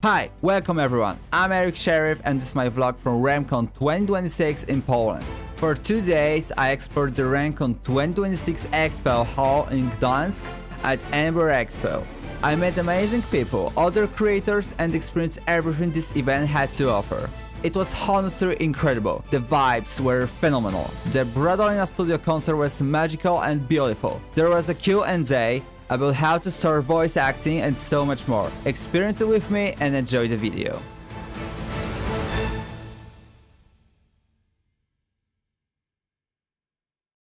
Hi, welcome everyone. I'm Eric Sheriff and this is my vlog from Remcon 2026 in Poland. For 2 days, I explored the Remcon 2026 Expo hall in Gdańsk at Amber Expo. I met amazing people, other creators and experienced everything this event had to offer. It was honestly incredible. The vibes were phenomenal. The Bradolina Studio concert was magical and beautiful. There was a Q&A about how to start voice acting and so much more. Experience it with me and enjoy the video.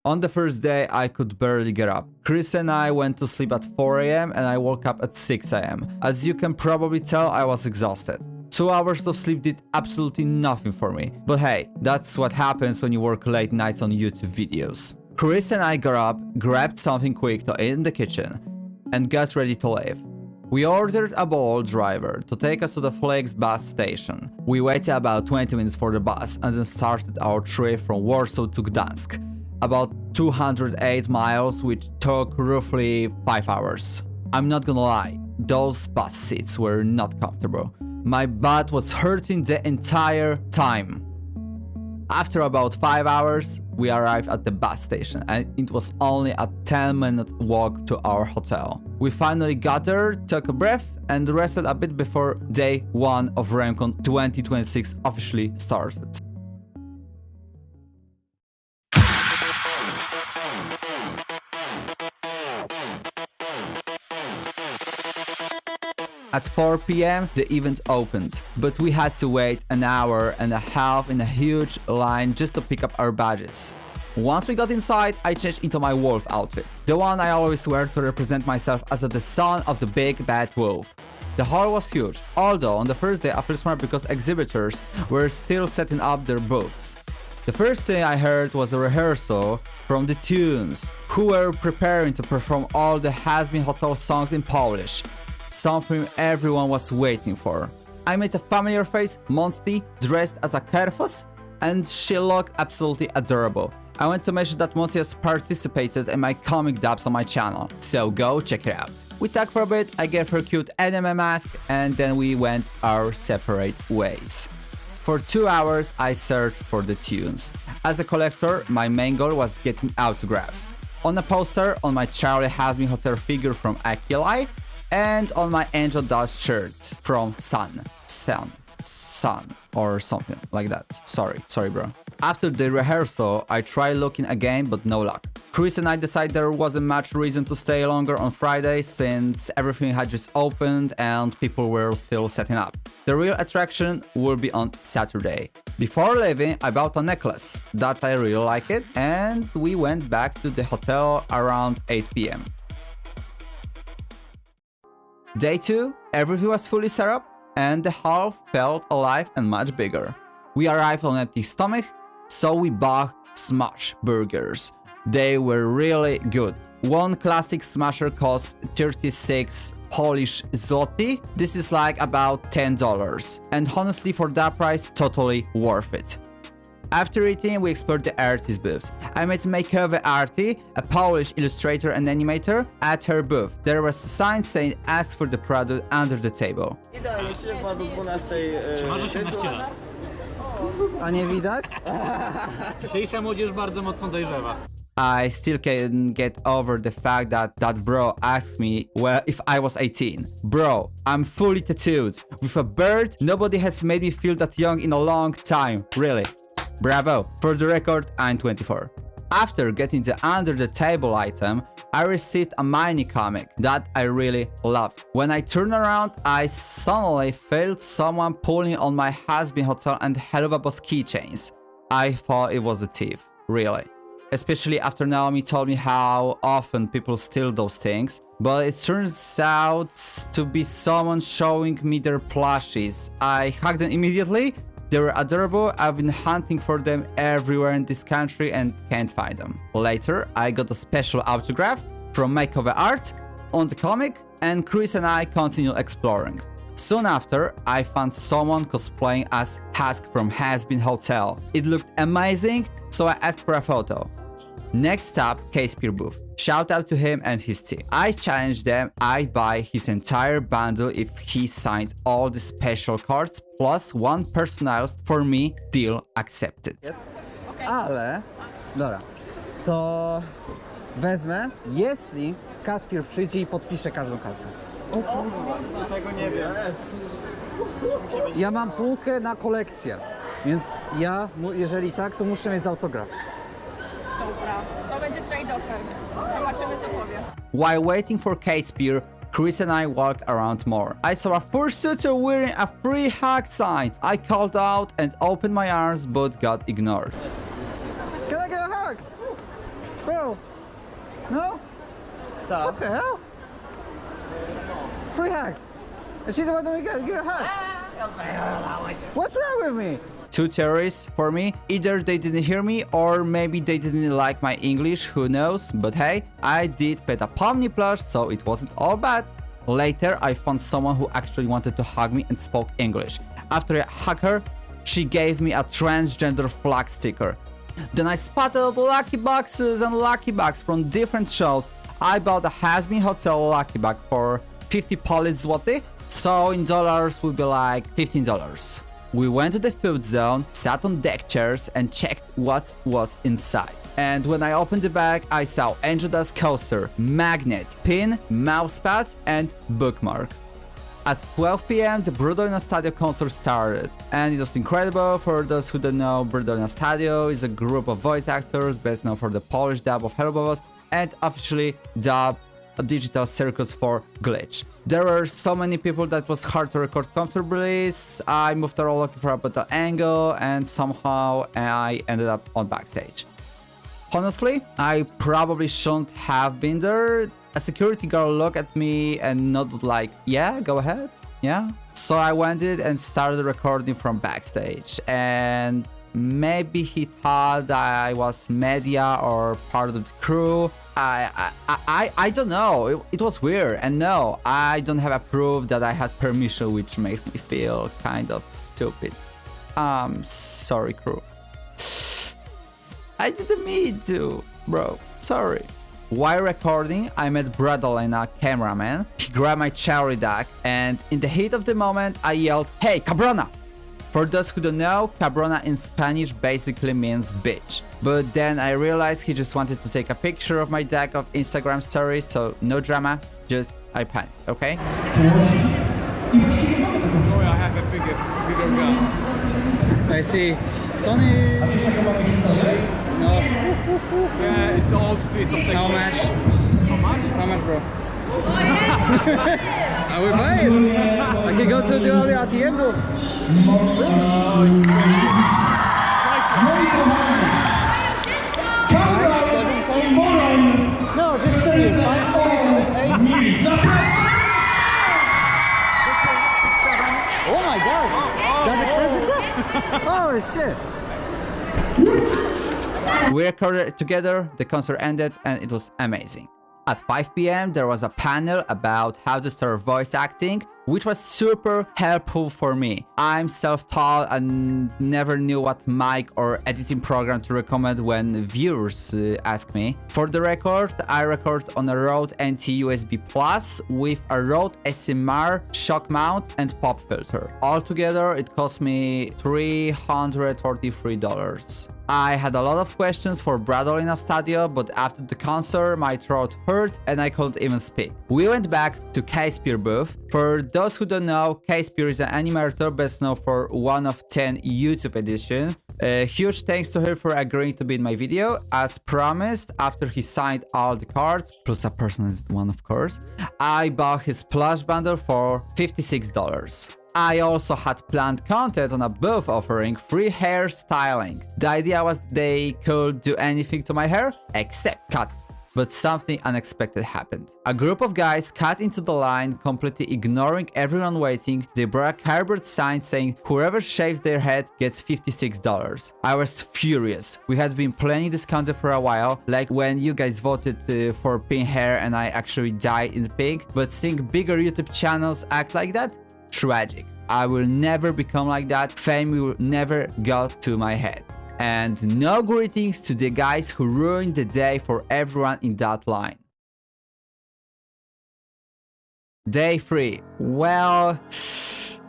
On the first day, I could barely get up. Chris and I went to sleep at 4 AM and I woke up at 6 AM. As you can probably tell, I was exhausted. 2 hours of sleep did absolutely nothing for me. But hey, that's what happens when you work late nights on YouTube videos. Chris and I got up, grabbed something quick to eat in the kitchen, and got ready to leave. We ordered a Bolt driver to take us to the Flex bus station. We waited about 20 minutes for the bus and then started our trip from Warsaw to Gdańsk, about 208 miles, which took roughly 5 hours. I'm not gonna lie, those bus seats were not comfortable. My butt was hurting the entire time. After about 5 hours, we arrived at the bus station and it was only a 10-minute walk to our hotel. We finally got there, took a breath and rested a bit before day 1 of Remcon 2026 officially started. At 4 PM, the event opened, but we had to wait an hour and a half in a huge line just to pick up our badges. Once we got inside, I changed into my wolf outfit, the one I always wear to represent myself as the son of the big bad wolf. The hall was huge, although on the first day I felt smart because exhibitors were still setting up their booths. The first thing I heard was a rehearsal from the tunes, who were preparing to perform all the Hazbin hotel songs in Polish. Something everyone was waiting for. I met a familiar face, Monsty, dressed as a Kerfos, and she looked absolutely adorable. I want to mention that Monsty has participated in my comic dubs on my channel, so go check it out. We talked for a bit, I gave her cute anime mask, and then we went our separate ways. For 2 hours, I searched for the tunes. As a collector, my main goal was getting autographs. On a poster, on my Charlie Hazbin hotel figure from Akilai, and on my Angel Dust shirt from Sun, or something like that. Sorry bro. After the rehearsal, I tried looking again, but no luck. Chris and I decided there wasn't much reason to stay longer on Friday since everything had just opened and people were still setting up. The real attraction will be on Saturday. Before leaving, I bought a necklace that I really like it, and we went back to the hotel around 8 PM. Day 2, everything was fully set up and the hall felt alive and much bigger. We arrived on an empty stomach, so we bought smash burgers. They were really good. One classic smasher cost 36 Polish zloty. This is like about $10. And honestly, for that price, totally worth it. After eating, we explored the artist booths. I met Makeover Arty, a Polish illustrator and animator, at her booth. There was a sign saying ask for the product under the table. Idealnie, czy do 12. Czy masz 18 lat? A nie widać? Dzisiejsza młodzież bardzo mocno dojrzewa. I still can't get over the fact that bro asked me, well, if I was 18. Bro, I'm fully tattooed. With a bird, nobody has made me feel that young in a long time, really. Bravo! For the record, I'm 24. After getting the under the table item, I received a mini comic that I really loved. When I turned around, I suddenly felt someone pulling on my Hazbin hotel and HelluvaBoss keychains. I thought it was a thief, really. Especially after Naomi told me how often people steal those things. But it turns out to be someone showing me their plushies. I hugged them immediately. They were adorable. I've been hunting for them everywhere in this country and can't find them. Later, I got a special autograph from Makeover Art on the comic, and Chris and I continued exploring. Soon after, I found someone cosplaying as Husk from Hazbin Hotel. It looked amazing, so I asked for a photo. Next up, Caspir booth. Shout out to him and his team. I challenged them I'd buy his entire bundle if he signed all the special cards plus one personalized for me, deal accepted. Ale, dobra, to wezmę, jeśli Caspir przyjdzie i podpisze każdą kartę. O kurwa, tego nie wiem. Ja mam półkę na kolekcję, więc jeżeli tak, to muszę mieć autograf. Dobra, to będzie trade-offer. Zobaczymy, co powie. While waiting for Caspir, Chris and I walked around more. I saw a fursuiter wearing a free hug sign. I called out and opened my arms but got ignored. Can I get a hug? Bro, no? What the hell? Free hugs. And she's about to give a hug. What's wrong with me? Two theories for me. Either they didn't hear me or maybe they didn't like my English, who knows. But hey, I did pet a Pomni plush, so it wasn't all bad. Later, I found someone who actually wanted to hug me and spoke English. After I hugged her, she gave me a transgender flag sticker. Then I spotted lucky boxes and lucky bags from different shows. I bought a Hazbin hotel lucky bag for 50 Polish zloty, so in dollars would be like $15. We went to the food zone, sat on deck chairs and checked what was inside. And when I opened the bag, I saw Angel Dust coaster, magnet, pin, mousepad and bookmark. At 12 p.m. the Brudolina Stadio concert started, and it was incredible. For those who don't know, Brudolina Stadio is a group of voice actors best known for the Polish dub of HelluvaBoss and officially dub a digital circus for Glitch. There were so many people that was hard to record comfortably. I moved around looking for a better angle and somehow I ended up on backstage. Honestly, I probably shouldn't have been there. A security guard looked at me and nodded like, yeah, go ahead, yeah. So I went in and started recording from backstage, and maybe he thought that I was media or part of the crew. I don't know. It was weird, and no, I don't have a proof that I had permission, which makes me feel kind of stupid. Sorry, crew. I didn't mean to, bro. Sorry. While recording, I met Brudolina, cameraman. He grabbed my cherry deck, and in the heat of the moment, I yelled, "Hey, cabrona!" For those who don't know, cabrona in Spanish basically means bitch. But then I realized he just wanted to take a picture of my deck of Instagram stories, so no drama, just I panicked, okay? Sorry, I have a bigger gun. I see. Sony. No. Yeah, it's an old piece of technology. How much? How much? How much, bro? I will buy it. I can go to the other ATM booth. Oh, it's crazy. No, just serious. 5, 7, 8. Oh my god! That's expensive, bro? Oh shit! We recorded it together, the concert ended, and it was amazing. At 5 p.m. there was a panel about how to start voice acting, which was super helpful for me. I'm self-taught and never knew what mic or editing program to recommend when viewers ask me. For the record, I record on a Rode NT USB Plus with a Rode SMR shock mount and pop filter. Altogether, it cost me $343. I had a lot of questions for Brudolina Stadio, but after the concert, my throat hurt and I couldn't even speak. We went back to Caspir booth. For those who don't know, Caspir is an animator best known for 1 of 10 YouTube edition. Huge thanks to her for agreeing to be in my video. As promised, after he signed all the cards, plus a personalized one of course, I bought his plush bundle for $56. I also had planned content on a booth offering free hair styling. The idea was they could do anything to my hair except cut. But something unexpected happened. A group of guys cut into the line, completely ignoring everyone waiting. They brought a cardboard sign saying whoever shaves their head gets $56. I was furious. We had been planning this content for a while, like when you guys voted for pink hair and I actually dyed in pink. But seeing bigger YouTube channels act like that? Tragic. I will never become like that. Fame will never go to my head. And no greetings to the guys who ruined the day for everyone in that line. Day 3. Well,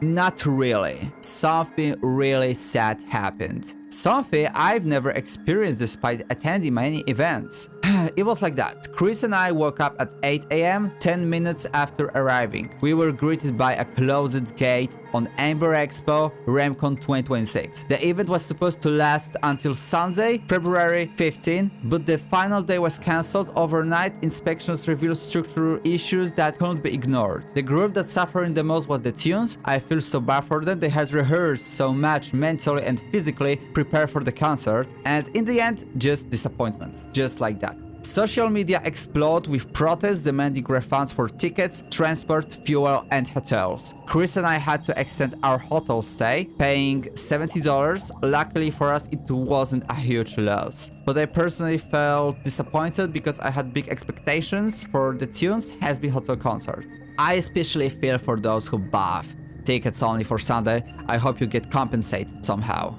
not really. Something really sad happened. Something I've never experienced despite attending many events. It was like that. Chris and I woke up at 8 AM, 10 minutes after arriving. We were greeted by a closed gate on Amber Expo, Remcon 2026. The event was supposed to last until Sunday, February 15, but the final day was cancelled overnight. Inspections revealed structural issues that couldn't be ignored. The group that suffered the most was the Tunes. I feel so bad for them. They had rehearsed so much mentally and physically prepare for the concert, and in the end, just disappointment. Just like that. Social media exploded with protests demanding refunds for tickets, transport, fuel, and hotels. Chris and I had to extend our hotel stay, paying $70. Luckily for us, it wasn't a huge loss. But I personally felt disappointed because I had big expectations for the Tunes Hazbin hotel concert. I especially feel for those who bought tickets only for Sunday. I hope you get compensated somehow.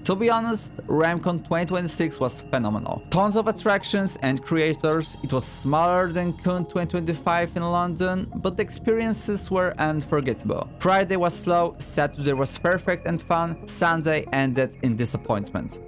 To be honest, Ramcon 2026 was phenomenal. Tons of attractions and creators. It was smaller than Con 2025 in London, but the experiences were unforgettable. Friday was slow, Saturday was perfect and fun, Sunday ended in disappointment.